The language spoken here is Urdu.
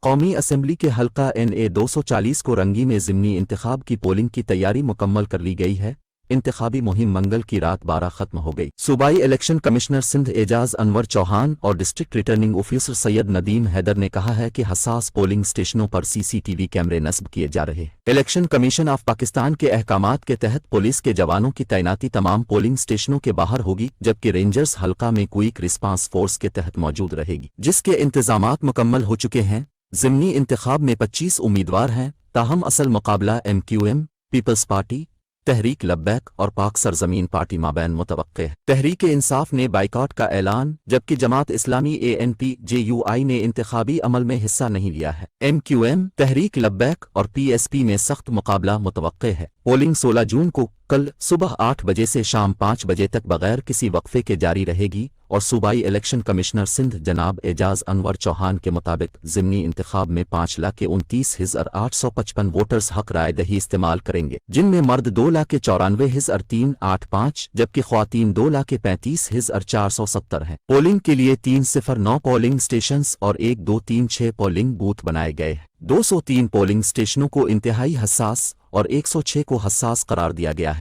قومی اسمبلی کے حلقہ NA 240 کو رنگی میں ضمنی انتخاب کی پولنگ کی تیاری مکمل کر لی گئی ہے۔ انتخابی مہم منگل کی رات 12 ختم ہو گئی۔ صوبائی الیکشن کمشنر سندھ اعجاز انور چوہان اور ڈسٹرکٹ ریٹرننگ آفیسر سید ندیم حیدر نے کہا ہے کہ حساس پولنگ اسٹیشنوں پر CCTV کیمرے نصب کیے جا رہے ہیں۔ الیکشن کمیشن آف پاکستان کے احکامات کے تحت پولیس کے جوانوں کی تعیناتی تمام پولنگ اسٹیشنوں کے باہر ہوگی، جبکہ رینجرز حلقہ میں کوئک رسپانس فورس کے تحت موجود رہے گی، جس کے انتظامات مکمل ہو چکے ہیں۔ ضمنی انتخاب میں 25 امیدوار ہیں، تاہم اصل مقابلہ MQM، Peoples party, Tehreek Labbaik اور پاک سرزمین پارٹی مابین متوقع ہے۔ تحریک انصاف نے بائیکاٹ کا اعلان، جبکہ جماعت اسلامی ANP-JUI نے انتخابی عمل میں حصہ نہیں لیا ہے۔ MQM، تحریک لبیک اور PSP میں سخت مقابلہ متوقع ہے۔ پولنگ 16 جون کو کل صبح 8 بجے سے شام 5 بجے تک بغیر کسی وقفے کے جاری رہے گی، اور صوبائی الیکشن کمشنر سندھ جناب اعجاز انور چوہان کے مطابق ضمنی انتخاب میں 5,29,855 ووٹرز حق رائے دہی استعمال کریں گے، جن میں مرد 2,94,385 جبکہ خواتین 2,35,470 ہیں۔ پولنگ کے لیے 309 پولنگ اسٹیشنز اور 1236 پولنگ بوتھ بنائے گئے ہیں۔ 203 پولنگ اسٹیشنوں کو انتہائی حساس اور 106 کو حساس قرار دیا گیا ہے۔